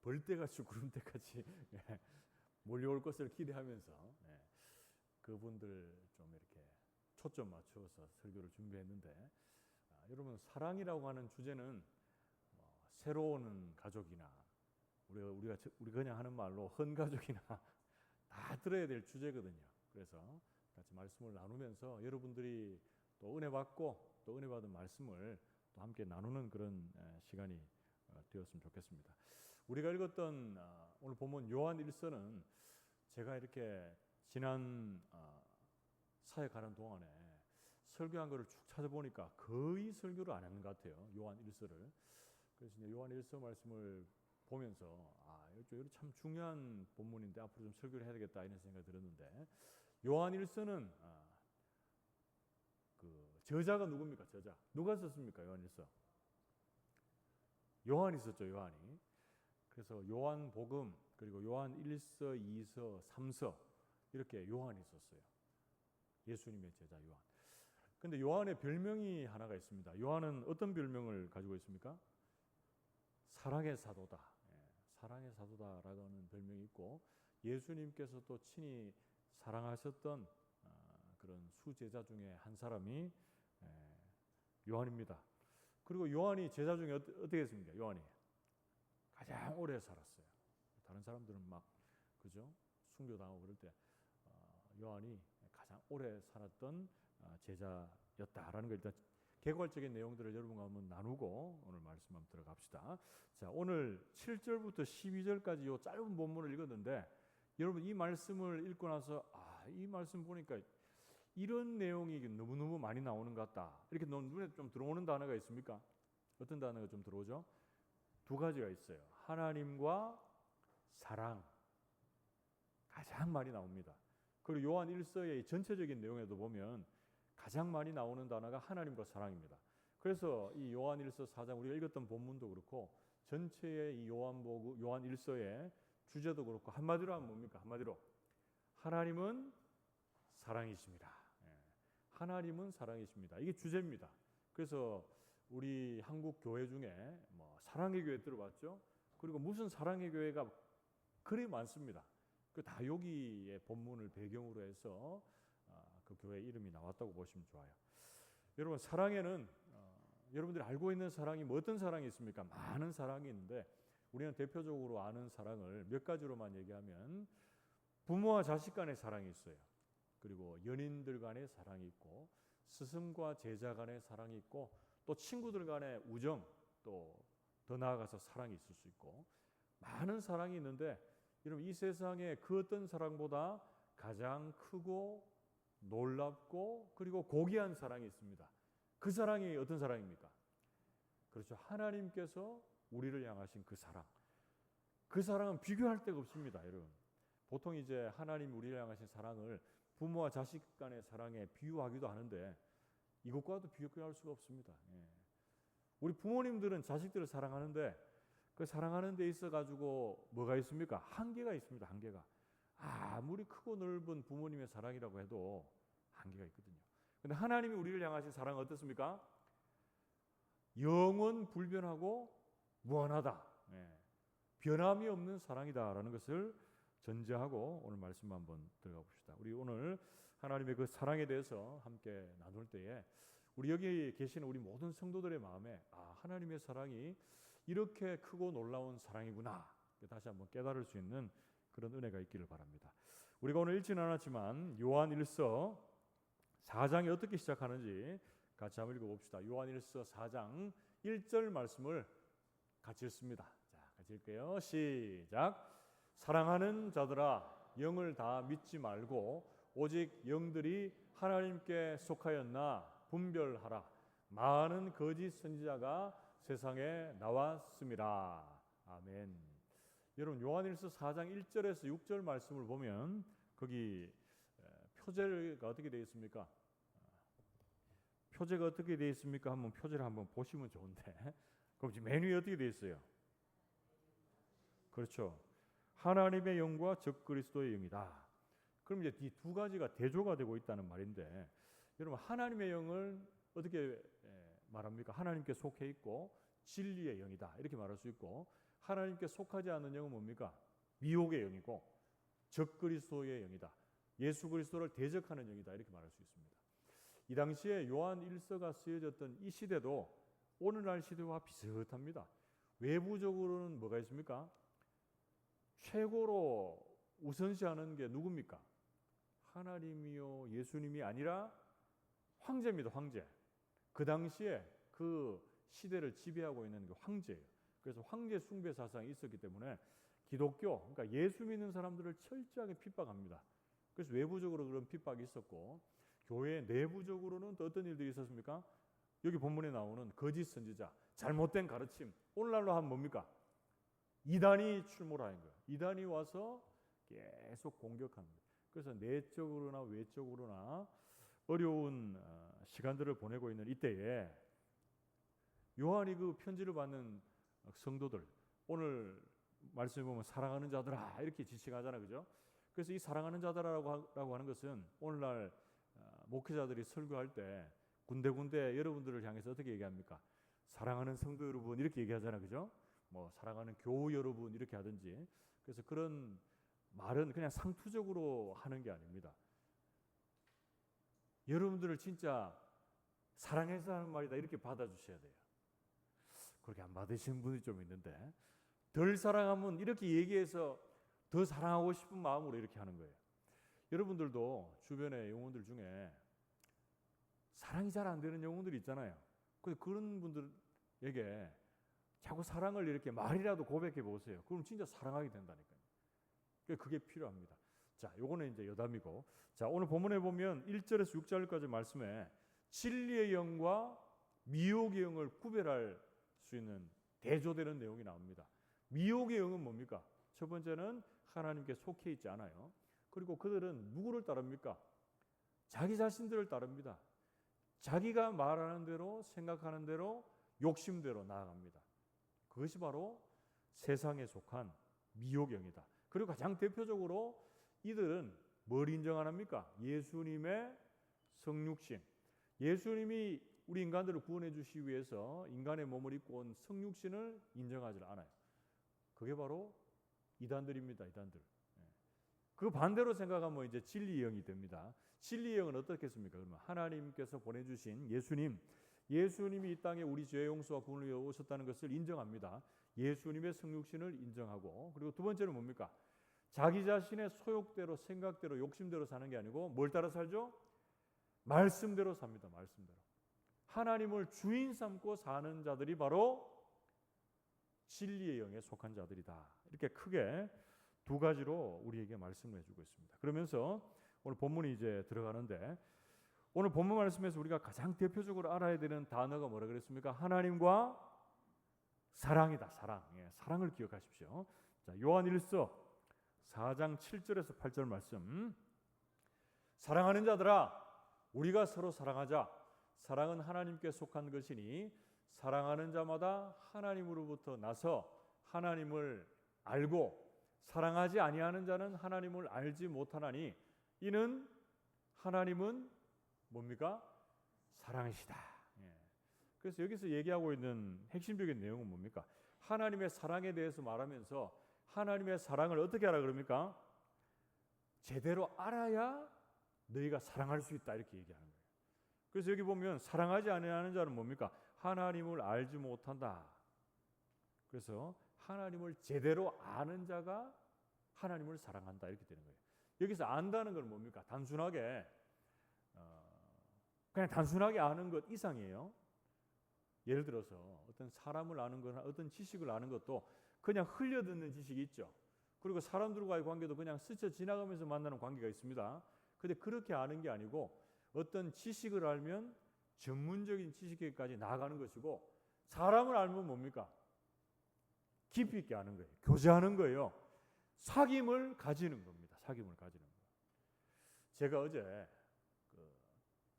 벌떼같이 구름대까지 몰려올 것을 기대하면서 그분들 좀 이렇게 초점 맞추어서 설교를 준비했는데, 여러분 사랑이라고 하는 주제는 새로운 가족이나 우리가 그냥 하는 말로 헌가족이나 다 들어야 될 주제거든요. 그래서 같이 말씀을 나누면서 여러분들이 또 은혜 받고 또 은혜 받은 말씀을 또 함께 나누는 그런 시간이 되었으면 좋겠습니다. 우리가 읽었던 오늘 본문 요한 1서는 제가 이렇게 지난 사역하는 동안에 설교한 거를 쭉 찾아보니까 거의 설교를 안 하는 것 같아요. 요한 1서를. 그래서 이제 요한 1서 말씀을 보면서 이거 참 중요한 본문인데 앞으로 좀 설교를 해야 되겠다 이런 생각이 들었는데, 요한 1서는 그 저자가 누굽니까? 저자 누가 썼습니까? 요한 1서 요한이 썼죠. 요한이. 그래서 요한복음 그리고 요한 1서, 2서, 3서 이렇게 요한이 썼어요. 예수님의 제자 요한. 근데 요한의 별명이 하나가 있습니다. 요한은 어떤 별명을 가지고 있습니까? 사랑의 사도다. 사랑의 사도다라는 별명이 있고, 예수님께서도 친히 사랑하셨던 그런 수제자 중에 한 사람이 요한입니다. 그리고 요한이 제자 중에 어떻게 했습니까? 요한이 가장 오래 살았어요. 다른 사람들은 막 그죠? 순교당하고 그럴 때 요한이 가장 오래 살았던 제자였다라는 걸 일단 개괄적인 내용들을 여러분과 한번 나누고 오늘 말씀 한번 들어갑시다. 자, 오늘 7절부터 12절까지 요 짧은 본문을 읽었는데, 여러분 이 말씀을 읽고 나서 이 말씀 보니까 이런 내용이 너무너무 많이 나오는 것 같다. 이렇게 눈에 좀 들어오는 단어가 있습니까? 어떤 단어가 좀 들어오죠? 두 가지가 있어요. 하나님과 사랑. 가장 많이 나옵니다. 그리고 요한 1서의 전체적인 내용에도 보면 가장 많이 나오는 단어가 하나님과 사랑입니다. 그래서 이 요한 1서 4장 우리가 읽었던 본문도 그렇고 전체의 이 요한 1서의 주제도 그렇고 한마디로 하면 뭡니까? 한마디로 하나님은 사랑이십니다. 하나님은 사랑이십니다. 이게 주제입니다. 그래서 우리 한국 교회 중에 사랑의 교회 들어봤죠? 그리고 무슨 사랑의 교회가 그리 많습니다. 그 다 여기의 본문을 배경으로 해서 그 교회 이름이 나왔다고 보시면 좋아요. 여러분 사랑에는 여러분들이 알고 있는 사랑이 어떤 사랑이 있습니까? 많은 사랑이 있는데 우리는 대표적으로 아는 사랑을 몇 가지로만 얘기하면 부모와 자식 간의 사랑이 있어요. 그리고 연인들 간의 사랑이 있고 스승과 제자 간의 사랑이 있고 또 친구들 간의 우정, 또 더 나아가서 사랑이 있을 수 있고 많은 사랑이 있는데, 여러분 이 세상에 그 어떤 사랑보다 가장 크고 놀랍고 그리고 고귀한 사랑이 있습니다. 그 사랑이 어떤 사랑입니까? 그렇죠. 하나님께서 우리를 향하신 그 사랑. 그 사랑은 비교할 데가 없습니다, 여러분. 보통 이제 하나님 우리를 향하신 사랑을 부모와 자식 간의 사랑에 비유하기도 하는데 이것과도 비교할 수가 없습니다. 우리 부모님들은 자식들을 사랑하는데 그 사랑하는 데 있어 가지고 뭐가 있습니까? 한계가 있습니다. 한계가. 아무리 크고 넓은 부모님의 사랑이라고 해도 한계가 있거든요. 근데 하나님이 우리를 향하신 사랑은 어떻습니까? 영원 불변하고 무한하다. 변함이 없는 사랑이다라는 것을 전제하고 오늘 말씀 한번 들어가 봅시다. 우리 오늘 하나님의 그 사랑에 대해서 함께 나눌 때에 우리 여기 계시는 우리 모든 성도들의 마음에 하나님의 사랑이 이렇게 크고 놀라운 사랑이구나 다시 한번 깨달을 수 있는 그런 은혜가 있기를 바랍니다. 우리가 오늘 읽지는 않았지만 요한 1서 4장이 어떻게 시작하는지 같이 한번 읽어봅시다. 요한 1서 4장 1절 말씀을 같이 읽습니다. 자, 같이 읽게요. 시작. 사랑하는 자들아, 영을 다 믿지 말고 오직 영들이 하나님께 속하였나 분별하라. 많은 거짓 선지자가 세상에 나왔습니다. 아멘. 여러분 요한일서 4장 1절에서 6절 말씀을 보면 거기 표제가 어떻게 되어 있습니까? 표제가 어떻게 되어 있습니까? 한번 표제를 한번 보시면 좋은데 그럼 지금 맨 위에 어떻게 되어 있어요? 그렇죠. 하나님의 영과 적그리스도의 영이다. 그럼 이제 이 두 가지가 대조가 되고 있다는 말인데, 여러분 하나님의 영을 어떻게 말합니까? 하나님께 속해 있고 진리의 영이다 이렇게 말할 수 있고, 하나님께 속하지 않는 영은 뭡니까? 미혹의 영이고 적그리스도의 영이다. 예수 그리스도를 대적하는 영이다. 이렇게 말할 수 있습니다. 이 당시에 요한 1서가 쓰여졌던 이 시대도 오늘날 시대와 비슷합니다. 외부적으로는 뭐가 있습니까? 최고로 우선시하는 게 누굽니까? 하나님이요 예수님이 아니라 황제입니다. 황제. 그 당시에 그 시대를 지배하고 있는 게 황제예요. 그래서 황제 숭배 사상이 있었기 때문에 기독교, 그러니까 예수 믿는 사람들을 철저하게 핍박합니다. 그래서 외부적으로 그런 핍박이 있었고 교회 내부적으로는 또 어떤 일들이 있었습니까? 여기 본문에 나오는 거짓 선지자, 잘못된 가르침, 오늘날로 하면 뭡니까? 이단이 출몰하는 거예요. 이단이 와서 계속 공격합니다. 그래서 내적으로나 외적으로나 어려운 시간들을 보내고 있는 이때에 요한이 그 편지를 받는 성도들, 오늘 말씀해 보면 사랑하는 자들아 이렇게 지칭하잖아요, 그죠? 그래서 이 사랑하는 자들아라고 하는 것은 오늘날 목회자들이 설교할 때 군데군데 여러분들을 향해서 어떻게 얘기합니까? 사랑하는 성도 여러분 이렇게 얘기하잖아요, 그죠? 뭐 사랑하는 교우 여러분 이렇게 하든지. 그래서 그런 말은 그냥 상투적으로 하는 게 아닙니다. 여러분들을 진짜 사랑해서 하는 말이다 이렇게 받아주셔야 돼요. 그렇게 안 받으시는 분이 좀 있는데 덜 사랑하면 이렇게 얘기해서 더 사랑하고 싶은 마음으로 이렇게 하는 거예요. 여러분들도 주변의 영혼들 중에 사랑이 잘 안 되는 영혼들이 있잖아요. 그런 분들에게 자꾸 사랑을 이렇게 말이라도 고백해 보세요. 그럼 진짜 사랑하게 된다니까요. 그게 필요합니다. 자, 요거는 이제 여담이고. 자, 오늘 본문에 보면 1절에서 6절까지 말씀에 진리의 영과 미혹의 영을 구별할 수 있는 대조되는 내용이 나옵니다. 미혹의 영은 뭡니까? 첫 번째는 하나님께 속해 있지 않아요. 그리고 그들은 누구를 따릅니까? 자기 자신들을 따릅니다. 자기가 말하는 대로 생각하는 대로 욕심대로 나아갑니다. 그것이 바로 세상에 속한 미혹영이다. 그리고 가장 대표적으로 이들은 뭘 인정 안 합니까? 예수님의 성육신. 예수님이 우리 인간들을 구원해 주시기 위해서 인간의 몸을 입고 온 성육신을 인정하지 않아요. 그게 바로 이단들입니다. 이단들. 그 반대로 생각하면 이제 진리의 영이 됩니다. 진리의 영은 어떻겠습니까? 그러면 하나님께서 보내주신 예수님이 이 땅에 우리 죄 용서와 구원을 위해 오셨다는 것을 인정합니다. 예수님의 성육신을 인정하고, 그리고 두 번째는 뭡니까? 자기 자신의 소욕대로 생각대로 욕심대로 사는 게 아니고 뭘 따라 살죠? 말씀대로 삽니다. 말씀대로. 하나님을 주인 삼고 사는 자들이 바로 진리의 영에 속한 자들이다. 이렇게 크게 두 가지로 우리에게 말씀을 해주고 있습니다. 그러면서 오늘 본문이 이제 들어가는데, 오늘 본문 말씀에서 우리가 가장 대표적으로 알아야 되는 단어가 뭐라 그랬습니까? 하나님과 사랑이다. 사랑. 사랑을 기억하십시오. 자, 요한 1서 4장 7절에서 8절 말씀. 사랑하는 자들아, 우리가 서로 사랑하자. 사랑은 하나님께 속한 것이니 사랑하는 자마다 하나님으로부터 나서 하나님을 알고, 사랑하지 아니하는 자는 하나님을 알지 못하나니 이는 하나님은 뭡니까? 사랑이시다. 그래서 여기서 얘기하고 있는 핵심적인 내용은 뭡니까? 하나님의 사랑에 대해서 말하면서 하나님의 사랑을 어떻게 하라 그럽니까? 제대로 알아야 너희가 사랑할 수 있다 이렇게 얘기하는 거예요. 그래서 여기 보면 사랑하지 아니하는 자는 뭡니까? 하나님을 알지 못한다. 그래서 하나님을 제대로 아는 자가 하나님을 사랑한다 이렇게 되는 거예요. 여기서 안다는 건 뭡니까? 단순하게 그냥 단순하게 아는 것 이상이에요. 예를 들어서 어떤 사람을 아는 거나 어떤 지식을 아는 것도 그냥 흘려듣는 지식이 있죠. 그리고 사람들과의 관계도 그냥 스쳐 지나가면서 만나는 관계가 있습니다. 근데 그렇게 아는 게 아니고 어떤 지식을 알면 전문적인 지식에까지 나아가는 것이고, 사람을 알면 뭡니까? 깊이 있게 아는 거예요. 교제하는 거예요. 사귐을 가지는 겁니다. 사귐을 가지는 거. 제가 어제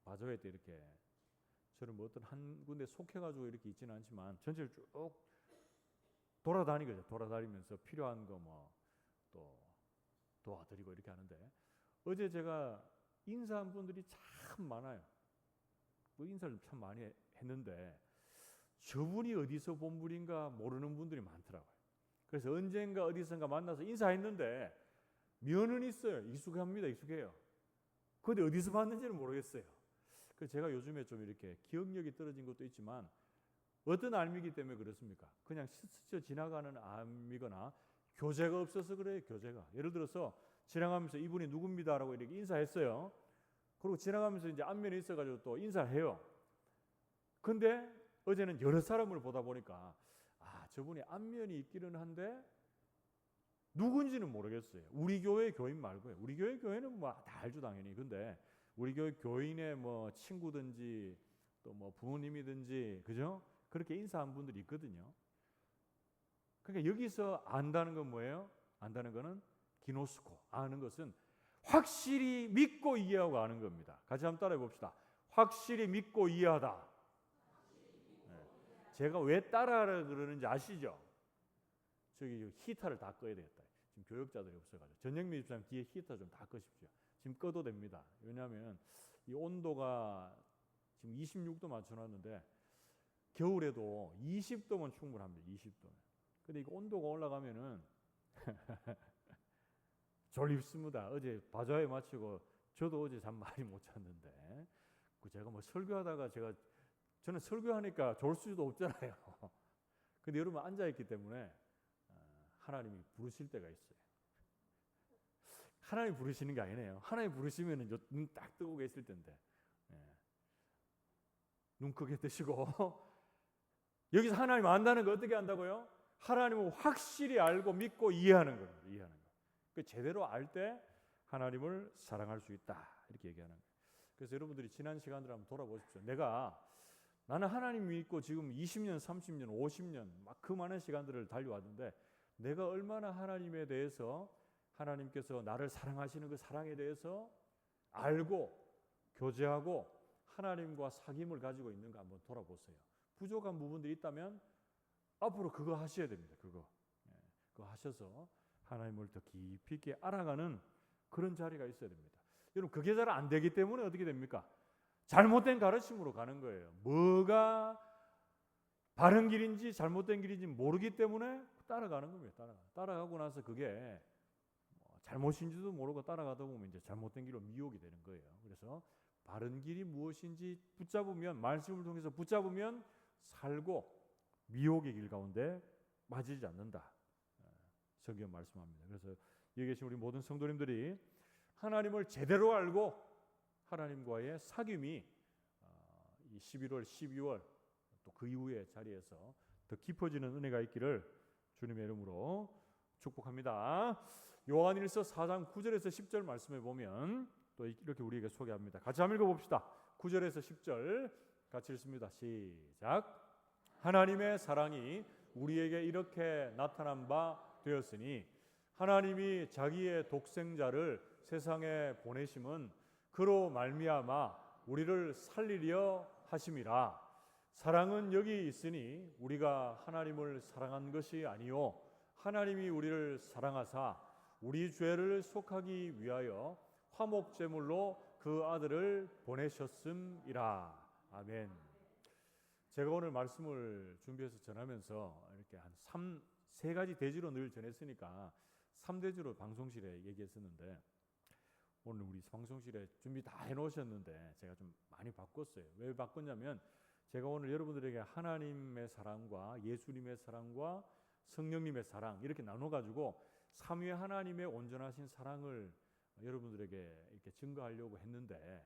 바저회 때 이렇게 저는 뭐 어떤 한 군데 속해가지고 이렇게 있지는 않지만 전체를 쭉 돌아다니거든요. 돌아다니면서 필요한 거 뭐 또 도와드리고 이렇게 하는데, 어제 제가 인사한 분들이 참 많아요. 뭐 인사를 참 많이 했는데 저분이 어디서 본 분인가 모르는 분들이 많더라고요. 그래서 언젠가 어디선가 만나서 인사했는데 면은 있어요. 익숙합니다. 익숙해요. 그런데 어디서 봤는지는 모르겠어요. 그래서 제가 요즘에 좀 이렇게 기억력이 떨어진 것도 있지만 어떤 알미기 때문에 그렇습니까? 그냥 스쳐 지나가는 알미거나 교제가 없어서 그래요. 교제가. 예를 들어서 지나가면서 이분이 누굽니다라고 이렇게 인사했어요. 그리고 지나가면서 이제 안면이 있어가지고 또 인사를 해요. 근데 어제는 여러 사람을 보다 보니까 저분이 안면이 있기는 한데 누군지는 모르겠어요. 우리 교회 교인 말고요. 우리 교회 교인은 뭐 다 알죠 당연히. 근데 우리 교회 교인의 뭐 친구든지 또 뭐 부모님이든지 그죠? 그렇게 인사한 분들이 있거든요. 그러니까 여기서 안다는 건 뭐예요? 안다는 거는 기노스코. 아는 것은 확실히 믿고 이해하고 아는 겁니다. 같이 한번 따라해 봅시다. 확실히 믿고 이해하다. 네. 제가 왜 따라하라 그러는지 아시죠? 저기 히터를 다 꺼야 되겠다. 지금 교역자들이 없어가지고 전영미 집사님 뒤에 히터 좀 다 끄십시오. 지금 꺼도 됩니다. 왜냐하면 이 온도가 지금 26도 맞춰놨는데 겨울에도 20도면 충분합니다. 20도면. 근데 이거 온도가 올라가면은 졸립습니다. 어제 바자회 마치고 저도 어제 잠 많이 못 잤는데 제가 뭐 설교하다가 저는 설교하니까 졸 수도 없잖아요. 근데 여러분 앉아있기 때문에 하나님이 부르실 때가 있어요. 하나님 부르시는 게 아니네요. 하나님 부르시면 눈 딱 뜨고 계실 텐데 눈 크게 뜨시고 여기서 하나님 안다는 거 어떻게 안다고요? 하나님을 확실히 알고 믿고 이해하는 겁니다. 이해하는 거. 제대로 알 때 하나님을 사랑할 수 있다 이렇게 얘기하는 거예요. 그래서 여러분들이 지난 시간들을 한번 돌아보십시오. 나는 하나님 믿고 지금 20년, 30년, 50년 막 그 많은 시간들을 달려왔는데 내가 얼마나 하나님에 대해서 하나님께서 나를 사랑하시는 그 사랑에 대해서 알고 교제하고 하나님과 사귐을 가지고 있는가 한번 돌아보세요. 부족한 부분들이 있다면 앞으로 그거 하셔야 됩니다. 그거 하셔서 하나님을 더 깊이 있게 알아가는 그런 자리가 있어야 됩니다. 여러분 그게 잘 안 되기 때문에 어떻게 됩니까? 잘못된 가르침으로 가는 거예요. 뭐가 바른 길인지 잘못된 길인지 모르기 때문에 따라가는 겁니다. 따라가고 나서 그게 잘못인지도 모르고 따라가다 보면 이제 잘못된 길로 미혹이 되는 거예요. 그래서 바른 길이 무엇인지 붙잡으면 말씀을 통해서 붙잡으면 살고 미혹의 길 가운데 빠지지 않는다. 성경 말씀합니다. 그래서 여기 계신 우리 모든 성도님들이 하나님을 제대로 알고 하나님과의 사귐이 이 11월, 12월 또 그 이후의 자리에서 더 깊어지는 은혜가 있기를 주님의 이름으로 축복합니다. 요한일서 4장 9절에서 10절 말씀에 보면 또 이렇게 우리에게 소개합니다. 같이 한번 읽어봅시다. 9절에서 10절 같이 읽습니다. 시작. 하나님의 사랑이 우리에게 이렇게 나타난 바 되었으니 하나님이 자기의 독생자를 세상에 보내심은 그로 말미암아 우리를 살리려 하심이라. 사랑은 여기 있으니 우리가 하나님을 사랑한 것이 아니요 하나님이 우리를 사랑하사 우리 죄를 속하기 위하여 화목제물로 그 아들을 보내셨음이라. 아멘. 제가 오늘 말씀을 준비해서 전하면서 이렇게 한 세 가지 대지로 늘 전했으니까 3대지로 방송실에 얘기했었는데 오늘 우리 방송실에 준비 다 해놓으셨는데 제가 좀 많이 바꿨어요. 왜 바꿨냐면 제가 오늘 여러분들에게 하나님의 사랑과 예수님의 사랑과 성령님의 사랑 이렇게 나눠가지고 삼위의 하나님의 온전하신 사랑을 여러분들에게 이렇게 증거하려고 했는데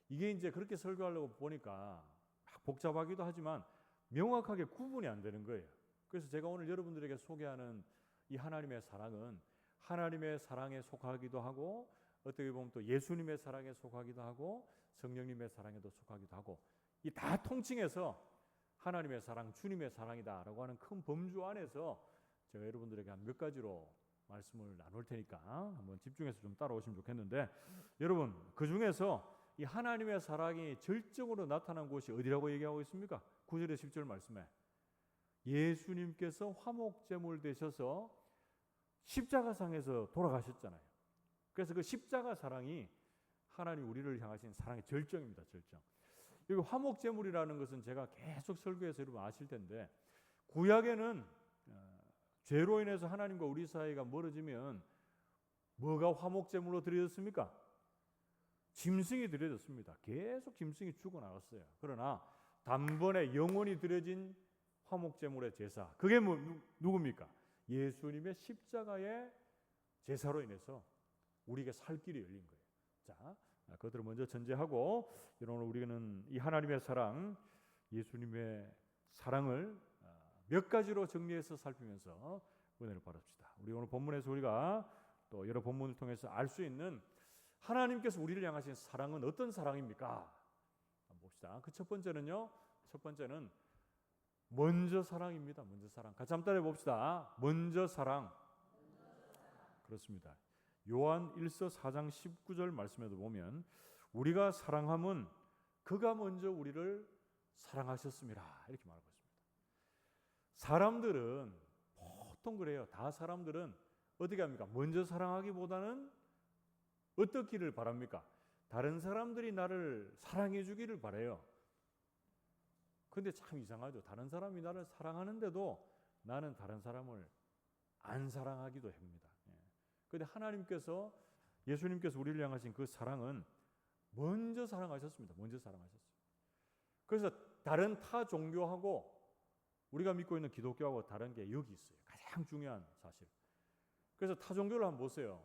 이게 이제 그렇게 설교하려고 보니까 막 복잡하기도 하지만 명확하게 구분이 안 되는 거예요. 그래서 제가 오늘 여러분들에게 소개하는 이 하나님의 사랑은 하나님의 사랑에 속하기도 하고 어떻게 보면 또 예수님의 사랑에 속하기도 하고 성령님의 사랑에도 속하기도 하고 이 다 통칭해서 하나님의 사랑, 주님의 사랑이다라고 하는 큰 범주 안에서 제가 여러분들에게 한 몇 가지로 말씀을 나눌 테니까 한번 집중해서 좀 따라오시면 좋겠는데 여러분 그 중에서 이 하나님의 사랑이 절정으로 나타난 곳이 어디라고 얘기하고 있습니까? 9절에 10절 말씀에 예수님께서 화목제물 되셔서 십자가상에서 돌아가셨잖아요. 그래서 그 십자가 사랑이 하나님 우리를 향하신 사랑의 절정입니다. 절정. 여기 화목제물이라는 것은 제가 계속 설교해서 여러분 아실 텐데 구약에는 죄로 인해서 하나님과 우리 사이가 멀어지면 뭐가 화목제물로 드려졌습니까? 짐승이 드려졌습니다. 계속 짐승이 죽어나갔어요. 그러나 단번에 영원히 드려진 화목제물의 제사, 그게 누굽니까? 예수님의 십자가의 제사로 인해서 우리에게 살 길이 열린 거예요. 자, 그것들을 먼저 전제하고 오늘 우리는 이 하나님의 사랑, 예수님의 사랑을 몇 가지로 정리해서 살피면서 은혜를 받읍시다. 우리 오늘 본문에서 우리가 또 여러 본문을 통해서 알 수 있는 하나님께서 우리를 향하신 사랑은 어떤 사랑입니까? 봅시다. 그 첫 번째는요. 첫 번째는 먼저 사랑입니다. 먼저 사랑. 같이 한번 따라해 봅시다. 먼저 사랑. 그렇습니다. 요한 1서 4장 19절 말씀에도 보면 우리가 사랑함은 그가 먼저 우리를 사랑하셨습니다. 이렇게 말하고 있습니다. 사람들은 보통 그래요. 다 사람들은 어떻게 합니까? 먼저 사랑하기보다는 어떻기를 바랍니까? 다른 사람들이 나를 사랑해 주기를 바라요. 근데 참 이상하죠. 다른 사람이 나를 사랑하는데도 나는 다른 사람을 안 사랑하기도 합니다. 그런데 하나님께서, 예수님께서 우리를 향하신 그 사랑은 먼저 사랑하셨습니다. 먼저 사랑하셨어요. 그래서 다른 타 종교하고 우리가 믿고 있는 기독교하고 다른 게 여기 있어요. 가장 중요한 사실. 그래서 타 종교를 한번 보세요.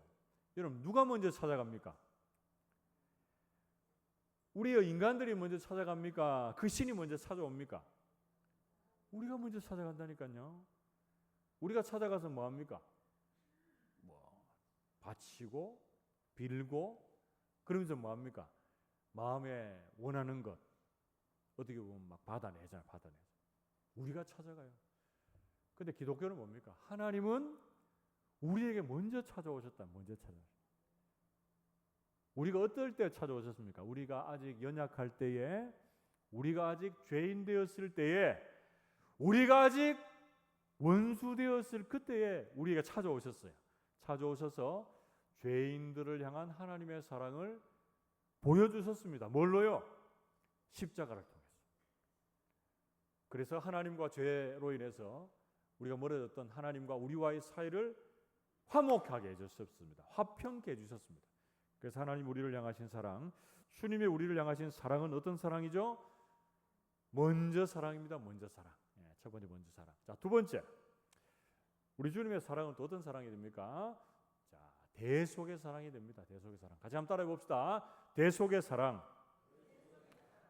여러분, 누가 먼저 찾아갑니까? 우리의 인간들이 먼저 찾아갑니까? 그 신이 먼저 찾아옵니까? 우리가 먼저 찾아간다니까요. 우리가 찾아가서 뭐 합니까? 바치고 빌고 그러면서 뭐 합니까? 마음에 원하는 것 어떻게 보면 막 받아내잖아요. 받아내죠. 우리가 찾아가요. 근데 기독교는 뭡니까? 하나님은 우리에게 먼저 찾아오셨다. 먼저 찾아오셨다. 우리가 어떨 때 찾아오셨습니까? 우리가 아직 연약할 때에, 우리가 아직 죄인 되었을 때에, 우리가 아직 원수 되었을 그때에 우리가 찾아오셨어요. 찾아오셔서 죄인들을 향한 하나님의 사랑을 보여주셨습니다. 뭘로요? 십자가를 통해서. 그래서 하나님과 죄로 인해서 우리가 멀어졌던 하나님과 우리와의 사이를 화목하게 해주셨습니다. 화평케 해주셨습니다. 그래서 하나님 우리를 향하신 사랑, 주님의 우리를 향하신 사랑은 어떤 사랑이죠? 먼저 사랑입니다. 먼저 사랑. 첫 번째 먼저 사랑. 자, 두 번째, 우리 주님의 사랑은 또 어떤 사랑이 됩니까? 자, 대속의 사랑이 됩니다. 대속의 사랑. 같이 한번 따라해 봅시다. 대속의 사랑.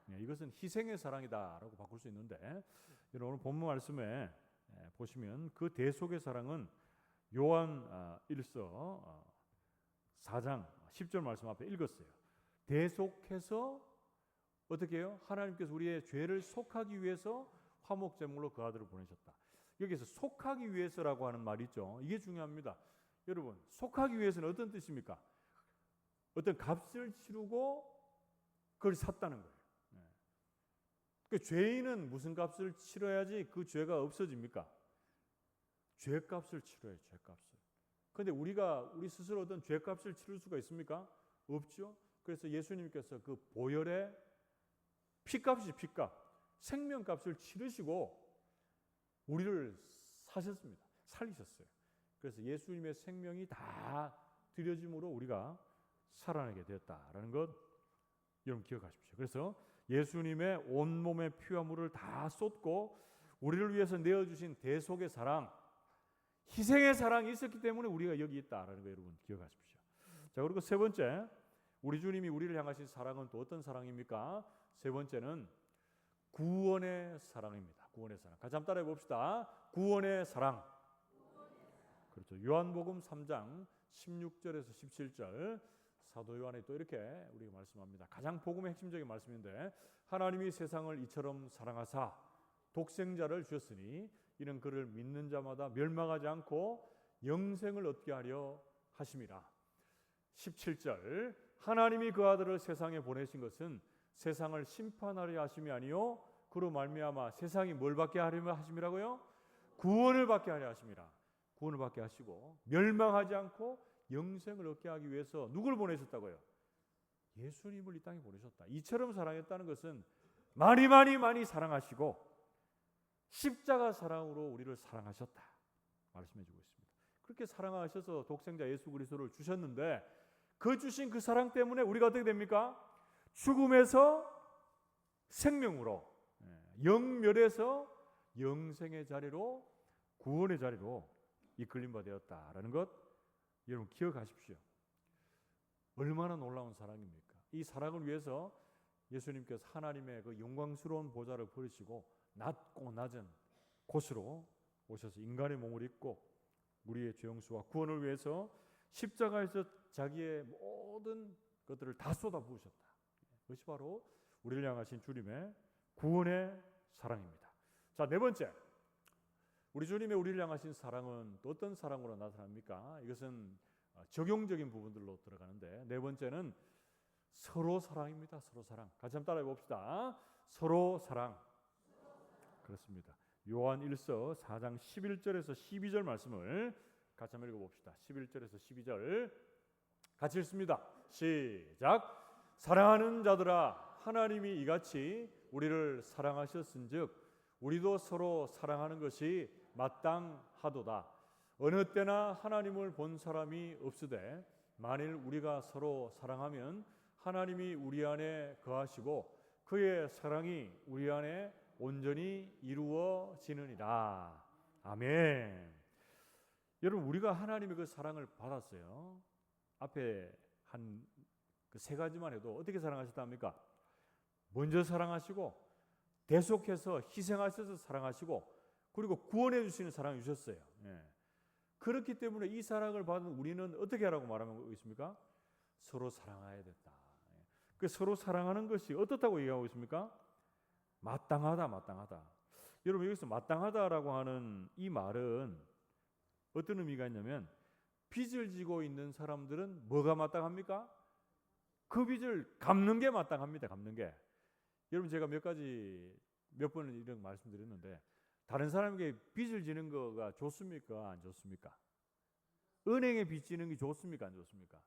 이것은 희생의 사랑이다라고 바꿀 수 있는데, 오늘 본문 말씀에 보시면 그 대속의 사랑은 요한 1서 4장 10절 말씀 앞에 읽었어요. 대속해서 어떻게 해요? 하나님께서 우리의 죄를 속하기 위해서 화목제물로 그 아들을 보내셨다. 여기서 속하기 위해서라고 하는 말이 있죠. 이게 중요합니다. 여러분, 속하기 위해서는 어떤 뜻입니까? 어떤 값을 치르고 그걸 샀다는 거예요. 그 죄인은 무슨 값을 치러야지 그 죄가 없어집니까? 죄값을 치러요. 죄값을. 그런데 우리 스스로 어떤 죄값을 치를 수가 있습니까? 없죠. 그래서 예수님께서 그 보혈의 피값이 피값, 생명값을 치르시고 우리를 사셨습니다. 살리셨어요. 그래서 예수님의 생명이 다 드려짐으로 우리가 살아나게 되었다라는 것 여러분 기억하십시오. 그래서 예수님의 온몸의 피와 물을 다 쏟고 우리를 위해서 내어주신 대속의 사랑, 희생의 사랑이 있었기 때문에 우리가 여기 있다라는 거 여러분 기억하십시오. 자, 그리고 세 번째, 우리 주님이 우리를 향하신 사랑은 또 어떤 사랑입니까? 세 번째는 구원의 사랑입니다. 구원의 사랑. 같이 한번 따라해 봅시다. 구원의 사랑. 그렇죠. 요한복음 3장 16절에서 17절 사도 요한이 또 이렇게 우리가 말씀합니다. 가장 복음의 핵심적인 말씀인데, 하나님이 세상을 이처럼 사랑하사 독생자를 주셨으니 이는 그를 믿는 자마다 멸망하지 않고 영생을 얻게 하려 하심이라. 17절, 하나님이 그 아들을 세상에 보내신 것은 세상을 심판하려 하심이 아니요 그로 말미암아 세상이 뭘 받게 하려 하심이라고요? 구원을 받게 하려 하심이라. 구원을 받게 하시고 멸망하지 않고 영생을 얻게 하기 위해서 누굴 보내셨다고요? 예수님을 이 땅에 보내셨다. 이처럼 사랑했다는 것은 많이 사랑하시고 십자가 사랑으로 우리를 사랑하셨다. 말씀해주고 있습니다. 그렇게 사랑하셔서 독생자 예수 그리스도를 주셨는데 그 주신 그 사랑 때문에 우리가 어떻게 됩니까? 죽음에서 생명으로, 영멸에서 영생의 자리로, 구원의 자리로 이끌림 바 되었다라는 것 여러분 기억하십시오. 얼마나 놀라운 사랑입니까? 이 사랑을 위해서 예수님께서 하나님의 그 영광스러운 보좌를 버리시고 낮고 낮은 곳으로 오셔서 인간의 몸을 입고 우리의 죄 용서와 구원을 위해서 십자가에서 자기의 모든 것들을 다 쏟아부으셨다. 그것이 바로 우리를 향하신 주님의 구원의 사랑입니다. 자, 네 번째, 우리 주님의 우리를 향하신 사랑은 또 어떤 사랑으로 나타납니까? 이것은 적용적인 부분들로 들어가는데 네 번째는 서로 사랑입니다. 서로 사랑. 같이 한번 따라해 봅시다. 서로 사랑. 그렇습니다. 요한 1서 4장 11절에서 12절 말씀을 같이 한번 읽어봅시다. 11절에서 12절 같이 읽습니다. 시작. 사랑하는 자들아, 하나님이 이같이 우리를 사랑하셨은즉 우리도 서로 사랑하는 것이 마땅하도다. 어느 때나 하나님을 본 사람이 없으되 만일 우리가 서로 사랑하면 하나님이 우리 안에 거하시고 그의 사랑이 우리 안에 온전히 이루어지느니라. 아멘. 여러분, 우리가 하나님의 그 사랑을 받았어요. 앞에 한 그 세 가지만 해도 어떻게 사랑하셨답니까? 먼저 사랑하시고 대속해서 희생하셔서 사랑하시고 그리고 구원해 주시는 사랑을 주셨어요. 그렇기 때문에 이 사랑을 받은 우리는 어떻게 하라고 말하고 있습니까? 서로 사랑해야 된다. 그 서로 사랑하는 것이 어떻다고 얘기하고 있습니까? 마땅하다, 마땅하다. 여러분, 여기서 마땅하다라고 하는 이 말은 어떤 의미가 있냐면 빚을 지고 있는 사람들은 뭐가 마땅합니까? 그 빚을 갚는 게 마땅합니다. 갚는 게. 여러분, 제가 몇 번을 이런 말씀드렸는데 다른 사람에게 빚을 지는 거가 좋습니까? 안 좋습니까? 은행에 빚 지는 게 좋습니까? 안 좋습니까?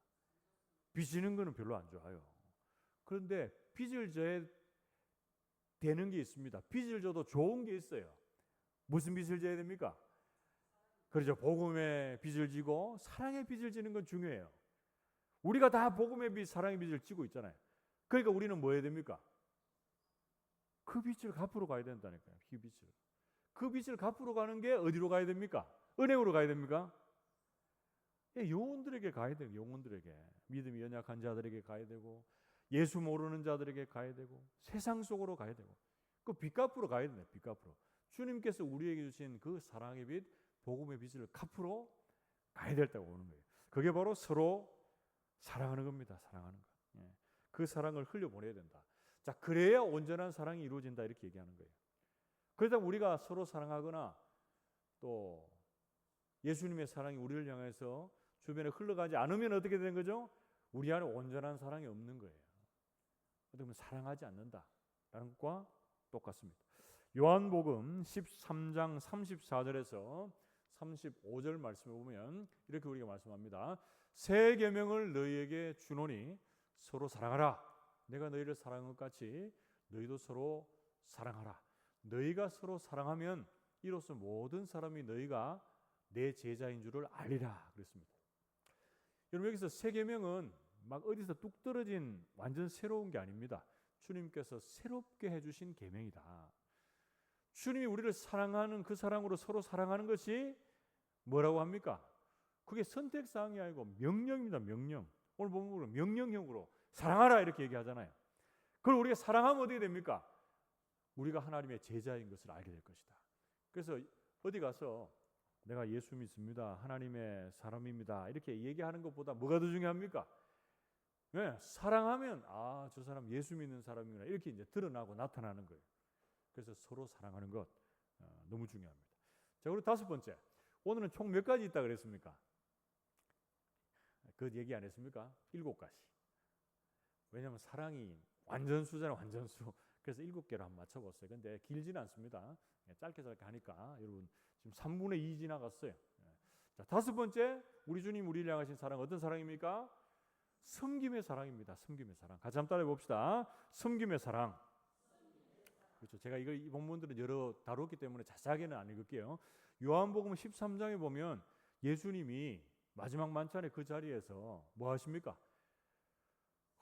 빚 지는 거는 별로 안 좋아요. 그런데 빚을 져야 되는 게 있습니다. 빚을 져도 좋은 게 있어요. 무슨 빚을 져야 됩니까? 그렇죠. 복음의 빚을 지고 사랑의 빚을 지는 건 중요해요. 우리가 다 복음의 빚, 사랑의 빚을 지고 있잖아요. 그러니까 우리는 뭐 해야 됩니까? 그 빚을 갚으러 가야 된다니까요. 그 빚을 갚으러 가는 게 어디로 가야 됩니까? 은행으로 가야 됩니까? 영혼들에게 가야 돼요. 영혼들에게. 믿음이 연약한 자들에게 가야 되고 예수 모르는 자들에게 가야 되고 세상 속으로 가야 되고 그 빚 갚으러 가야 돼요. 빚 갚으러. 주님께서 우리에게 주신 그 사랑의 빚, 복음의 빚을 갚으러 가야 됐다고 보는 거예요. 그게 바로 서로 사랑하는 겁니다. 사랑하는 것. 그 사랑을 흘려보내야 된다. 자, 그래야 온전한 사랑이 이루어진다 이렇게 얘기하는 거예요. 그러다 우리가 서로 사랑하거나 또 예수님의 사랑이 우리를 향해서 주변에 흘러가지 않으면 어떻게 되는 거죠? 우리 안에 온전한 사랑이 없는 거예요. 어떻게 보면 사랑하지 않는다라는 것과 똑같습니다. 요한복음 13장 34절에서 35절 말씀을 보면 이렇게 우리가 말씀합니다. 새 계명을 너희에게 주노니 서로 사랑하라. 내가 너희를 사랑한 것 같이 너희도 서로 사랑하라. 너희가 서로 사랑하면 이로써 모든 사람이 너희가 내 제자인 줄을 알리라 그랬습니다. 여러분, 여기서 새 계명은 막 어디서 뚝 떨어진 완전 새로운 게 아닙니다. 주님께서 새롭게 해주신 계명이다. 주님이 우리를 사랑하는 그 사랑으로 서로 사랑하는 것이 뭐라고 합니까? 그게 선택사항이 아니고 명령입니다. 명령. 오늘 보면 명령형으로 사랑하라 이렇게 얘기하잖아요. 그걸 우리가 사랑하면 어떻게 됩니까? 우리가 하나님의 제자인 것을 알게 될 것이다. 그래서 어디 가서 내가 예수 믿습니다. 하나님의 사람입니다. 이렇게 얘기하는 것보다 뭐가 더 중요합니까? 네, 사랑하면 저 사람 예수 믿는 사람이구나 이렇게 이제 드러나고 나타나는 거예요. 그래서 서로 사랑하는 것 너무 중요합니다. 자, 그리고 다섯 번째, 오늘은 총 몇 가지 있다 그랬습니까? 그 얘기 안 했습니까? 7가지. 왜냐하면 사랑이 완전수잖아요. 완전수. 그래서 7개로 한번 맞춰봤어요. 근데 길지는 않습니다. 짧게 하니까 여러분 지금 3분의 2 지나갔어요. 자, 다섯 번째, 우리 주님 우리를 향하신 사랑 어떤 사랑입니까? 섬김의 사랑입니다. 섬김의 사랑. 같이 한번 따라해 봅시다. 섬김의 사랑. 그렇죠. 제가 이 본문들은 여러 다뤘기 때문에 자세하게는 안 읽을게요. 요한복음 13장에 보면 예수님이 마지막 만찬의 그 자리에서 뭐 하십니까?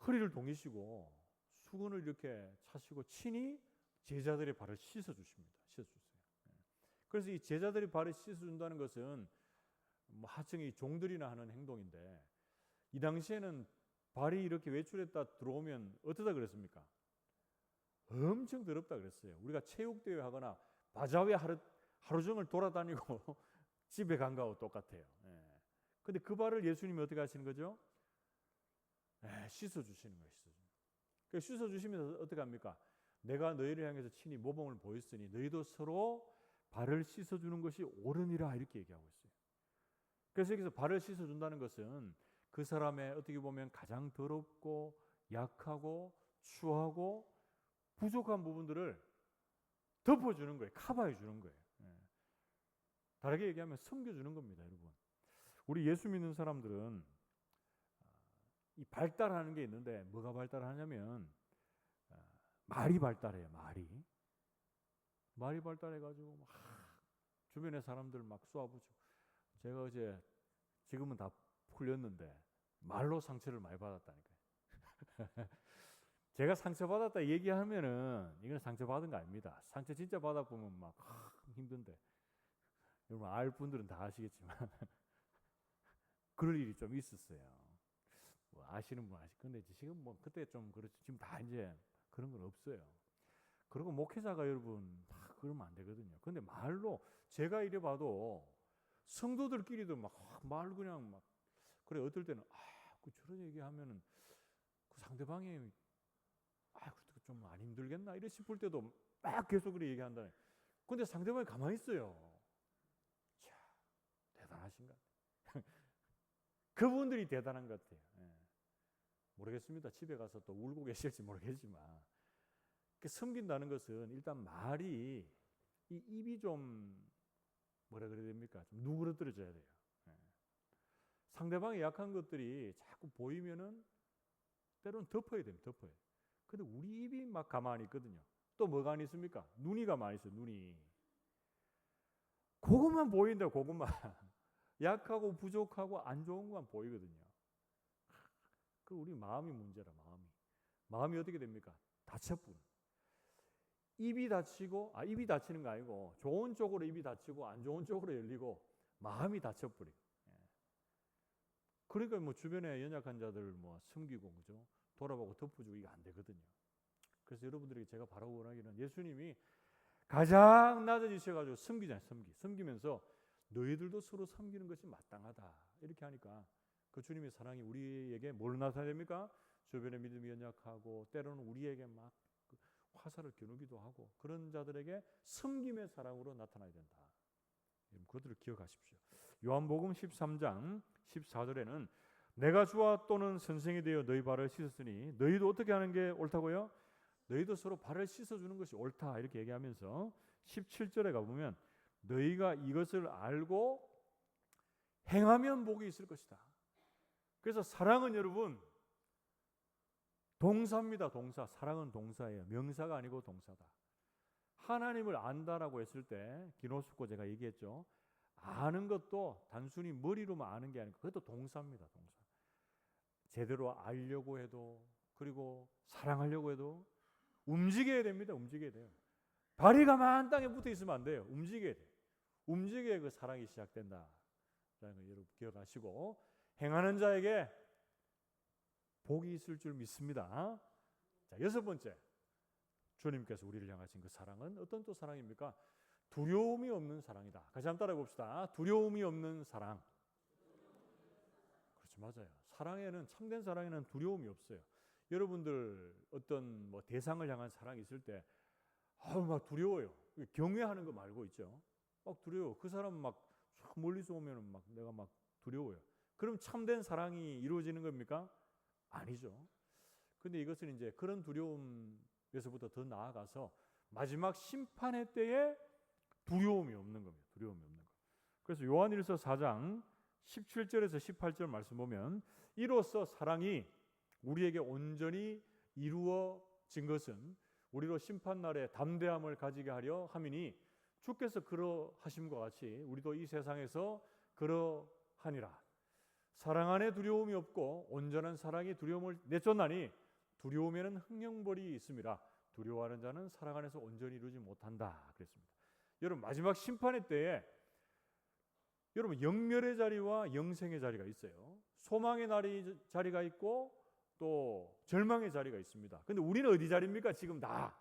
허리를 동이시고 수건을 이렇게 차시고 친히 제자들의 발을 씻어주십니다. 씻어주세요. 그래서 이 제자들의 발을 씻어준다는 것은 뭐 하층의 종들이나 하는 행동인데, 이 당시에는 발이 이렇게 외출했다 들어오면 어떠다 그랬습니까? 엄청 더럽다 그랬어요. 우리가 체육대회 하거나 바자회 하루 종일 돌아다니고 집에 간 거하고 똑같아요. 근데 그 발을 예수님이 어떻게 하시는 거죠? 씻어주시는 거예요. 씻어주시면서 어떻게 합니까? 내가 너희를 향해서 친히 모범을 보였으니 너희도 서로 발을 씻어주는 것이 옳으니라, 이렇게 얘기하고 있어요. 그래서 여기서 발을 씻어준다는 것은 그 사람의 어떻게 보면 가장 더럽고 약하고 추하고 부족한 부분들을 덮어주는 거예요. 커버해 주는 거예요. 다르게 얘기하면 섬겨주는 겁니다, 여러분. 우리 예수 믿는 사람들은 이 발달하는 게 있는데, 뭐가 발달하냐면 말이 발달해요. 말이 발달해가지고 막 주변의 사람들 막 쏘아붙이고. 제가 어제, 지금은 다 풀렸는데 말로 상처를 많이 받았다니까요. 제가 상처받았다 얘기하면은 이건 상처받은 거 아닙니다. 상처 진짜 받아보면 막 힘든데, 여러분 알 분들은 다 아시겠지만 그럴 일이 좀 있었어요. 뭐 아시는 분 아시. 근데 지금 뭐 그때 좀 그렇지, 지금 다 이제 그런 건 없어요. 그리고 목회자가 여러분 막 그러면 안 되거든요. 근데 말로 제가 이래 봐도 성도들끼리도 막 말 그냥 막, 그래 어떨 때는 그 저런 얘기하면은 그 상대방이 좀 안 힘들겠나 이래 싶을 때도 막 계속 그렇게 얘기한다. 근데 상대방이 가만히 있어요. 자, 대단하신 것 같아요. 그분들이 대단한 것 같아요. 모르겠습니다. 집에 가서 또 울고 계실지 모르겠지만, 섬긴다는 것은 일단 말이, 이 입이 좀 뭐라 그래야 됩니까? 좀 누그러뜨려져야 돼요. 상대방의 약한 것들이 자꾸 보이면은 때로는 덮어야 됩니다. 덮어야. 근데 우리 입이 막 가만히 있거든요. 또 뭐가 안 있습니까? 눈이 가만히 있어요. 눈이. 그것만 보인다. 그것만. 약하고 부족하고 안 좋은 것만 보이거든요. 그 우리 마음이 문제라. 마음이 어떻게 됩니까? 다쳐뿐. 입이 닫히고, 입이 닫히는 거 아니고 좋은 쪽으로 입이 닫히고 안 좋은 쪽으로 열리고 마음이 닫혀버려. 그러니까 뭐 주변에 연약한 자들 뭐 숨기고, 그죠? 돌아보고 덮어주고, 이게 안 되거든요. 그래서 여러분들에게 제가 바라고 원하기는, 예수님이 가장 낮아지셔가지고 섬기잖아요. 섬기면서 너희들도 서로 섬기는 것이 마땅하다, 이렇게 하니까 그 주님의 사랑이 우리에게 뭘 나타내야 됩니까? 주변에 믿음이 연약하고 때로는 우리에게 막 화살을 겨누기도 하고, 그런 자들에게 섬김의 사랑으로 나타나야 된다. 그것들을 기억하십시오. 요한복음 13장 14절에는 내가 주와 또는 선생이 되어 너희 발을 씻었으니 너희도 어떻게 하는 게 옳다고요? 너희도 서로 발을 씻어주는 것이 옳다, 이렇게 얘기하면서 17절에 가보면 너희가 이것을 알고 행하면 복이 있을 것이다. 그래서 사랑은 여러분 동사입니다. 동사. 사랑은 동사예요. 명사가 아니고 동사다. 하나님을 안다라고 했을 때 기노스코 제가 얘기했죠. 아는 것도 단순히 머리로만 아는 게 아니고 그것도 동사입니다. 동사. 제대로 알려고 해도, 그리고 사랑하려고 해도 움직여야 됩니다. 움직여야 돼요. 발이 가만 땅에 붙어 있으면 안 돼요. 움직여야 돼요. 움직여야 그 사랑이 시작된다라는 걸 여러분 기억하시고, 행하는 자에게 복이 있을 줄 믿습니다. 자, 6번째, 주님께서 우리를 향하신 그 사랑은 어떤 또 사랑입니까? 두려움이 없는 사랑이다. 같이 한번 따라해 봅시다. 두려움이 없는 사랑. 그렇죠, 맞아요. 사랑에는, 참된 사랑에는 두려움이 없어요. 여러분들 어떤 뭐 대상을 향한 사랑이 있을 때 막 두려워요. 경외하는 거 말고 있죠. 막 두려워. 그 사람 막 멀리서 오면은 막 내가 막 두려워요. 그럼 참된 사랑이 이루어지는 겁니까? 아니죠. 근데 이것은 이제 그런 두려움에서부터 더 나아가서 마지막 심판의 때에 두려움이 없는 겁니다. 두려움이 없는 것. 그래서 요한일서 4장 17절에서 18절 말씀 보면, 이로써 사랑이 우리에게 온전히 이루어진 것은 우리로 심판날에 담대함을 가지게 하려 함이니 주께서 그러하심과 같이 우리도 이 세상에서 그러하니라. 사랑 안에 두려움이 없고 온전한 사랑이 두려움을 내쫓나니 두려움에는 흥령벌이 있음이라. 두려워하는 자는 사랑 안에서 온전히 이루지 못한다 그랬습니다. 여러분, 마지막 심판의 때에 여러분 영멸의 자리와 영생의 자리가 있어요. 소망의 자리가 있고 또 절망의 자리가 있습니다. 근데 우리는 어디 자리입니까? 지금 다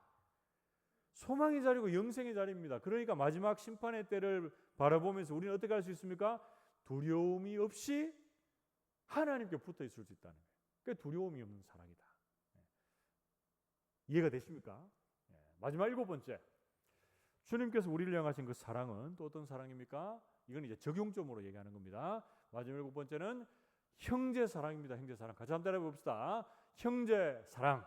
소망의 자리고 영생의 자리입니다. 그러니까 마지막 심판의 때를 바라보면서 우리는 어떻게 할 수 있습니까? 두려움이 없이 하나님께 붙어 있을 수 있다는 거예요. 그게 두려움이 없는 사랑이다. 이해가 되십니까? 마지막 7번째, 주님께서 우리를 향하신 그 사랑은 또 어떤 사랑입니까? 이건 이제 적용점으로 얘기하는 겁니다. 마지막 7번째는 형제 사랑입니다. 형제 사랑. 같이 한번 따라해 봅시다. 형제 사랑.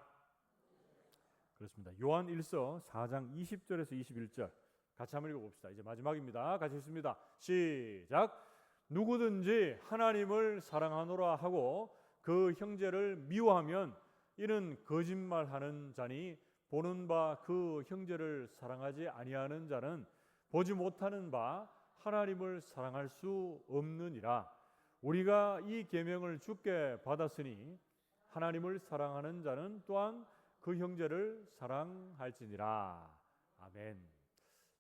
그렇습니다. 요한 1서 4장 20절에서 21절 같이 한번 읽어봅시다. 이제 마지막입니다. 같이 읽습니다. 시작. 누구든지 하나님을 사랑하노라 하고 그 형제를 미워하면 이는 거짓말하는 자니 보는 바 그 형제를 사랑하지 아니하는 자는 보지 못하는 바 하나님을 사랑할 수 없느니라. 우리가 이 계명을 주께 받았으니 하나님을 사랑하는 자는 또한 그 형제를 사랑할지니라. 아멘.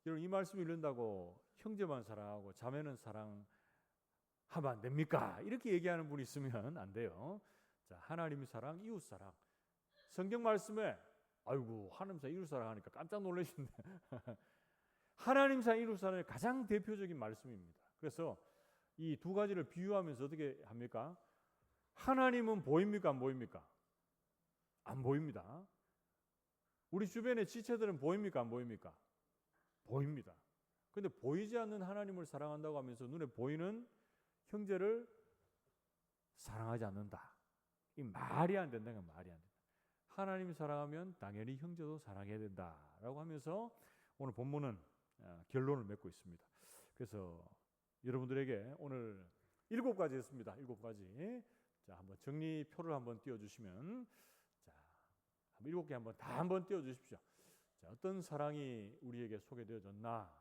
여러분, 이 말씀을 읽는다고 형제만 사랑하고 자매는 사랑하면 안 됩니까? 이렇게 얘기하는 분이 있으면 안 돼요. 자, 하나님 사랑, 이웃 사랑. 성경 말씀에 아이고 하나님 사랑, 이웃 사랑 하니까 깜짝 놀라시는데 하나님 사랑, 이웃 사랑의 가장 대표적인 말씀입니다. 그래서 이 두 가지를 비유하면서 어떻게 합니까? 하나님은 보입니까? 안 보입니까? 안 보입니다. 우리 주변의 지체들은 보입니까? 안 보입니까? 보입니다. 그런데 보이지 않는 하나님을 사랑한다고 하면서 눈에 보이는 형제를 사랑하지 않는다. 이 말이 안 된다는 건 말이 안 된다. 하나님 사랑하면 당연히 형제도 사랑해야 된다라고 하면서 오늘 본문은 결론을 맺고 있습니다. 그래서 여러분들에게 오늘 7가지 했습니다. 7가지. 자, 한번 정리표를 한번 띄워주시면, 자, 7개 한번 띄워주십시오. 자, 어떤 사랑이 우리에게 소개되어졌나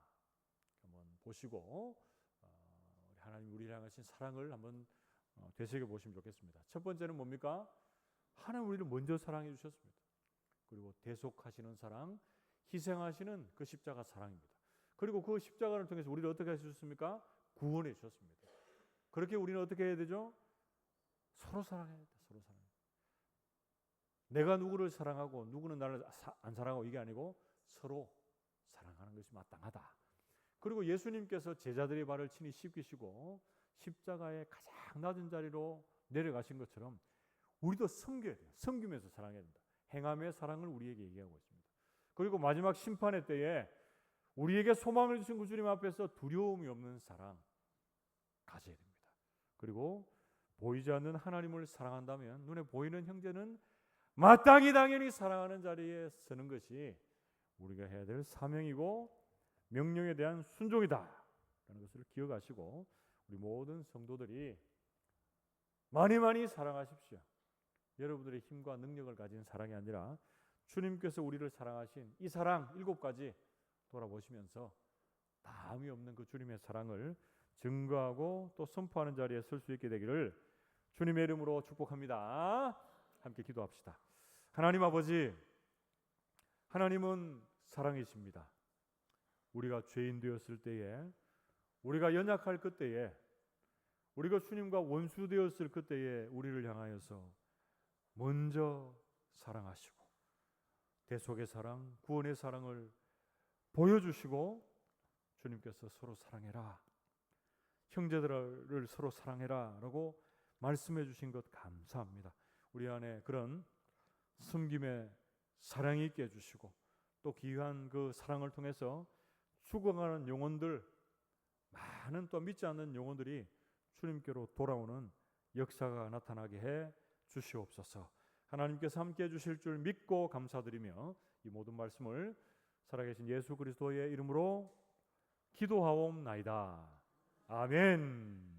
한번 보시고 하나님 우리를 향하신 사랑을 한번 되새겨 보시면 좋겠습니다. 첫 번째는 뭡니까? 하나님 우리를 먼저 사랑해 주셨습니다. 그리고 대속하시는 사랑, 희생하시는 그 십자가 사랑입니다. 그리고 그 십자가를 통해서 우리를 어떻게 하셨습니까? 구원해 주셨습니다. 그렇게 우리는 어떻게 해야 되죠? 서로 사랑해야 돼. 서로 사랑. 내가 누구를 사랑하고 누구는 나를 안 사랑하고 이게 아니고 서로 사랑하는 것이 마땅하다. 그리고 예수님께서 제자들의 발을 친히 씻기시고 십자가의 가장 낮은 자리로 내려가신 것처럼 우리도 섬겨야 돼요. 섬기면서 사랑해야 된다. 행함의 사랑을 우리에게 얘기하고 있습니다. 그리고 마지막 심판의 때에 우리에게 소망을 주신 그 주님 앞에서 두려움이 없는 사랑 가져야 됩니다. 그리고 보이지 않는 하나님을 사랑한다면 눈에 보이는 형제는 마땅히 당연히 사랑하는 자리에 서는 것이 우리가 해야 될 사명이고 명령에 대한 순종이다 라는 것을 기억하시고 우리 모든 성도들이 많이 사랑하십시오. 여러분들의 힘과 능력을 가진 사랑이 아니라 주님께서 우리를 사랑하신 이 사랑 7가지 돌아보시면서 다음이 없는 그 주님의 사랑을 증거하고 또 선포하는 자리에 설 수 있게 되기를 주님의 이름으로 축복합니다. 함께 기도합시다. 하나님 아버지, 하나님은 사랑이십니다. 우리가 죄인 되었을 때에, 우리가 연약할 그때에, 우리가 주님과 원수 되었을 그때에 우리를 향하여서 먼저 사랑하시고 대속의 사랑, 구원의 사랑을 보여주시고 주님께서 서로 사랑해라, 형제들을 서로 사랑해라 라고 말씀해 주신 것 감사합니다. 우리 안에 그런 섬김의 사랑이 있게 해주시고 또 귀한 그 사랑을 통해서 죽어가는 영혼들, 많은 또 믿지 않는 영혼들이 주님께로 돌아오는 역사가 나타나게 해 주시옵소서. 하나님께서 함께 해주실 줄 믿고 감사드리며 이 모든 말씀을 살아계신 예수 그리스도의 이름으로 기도하옵나이다. 아멘.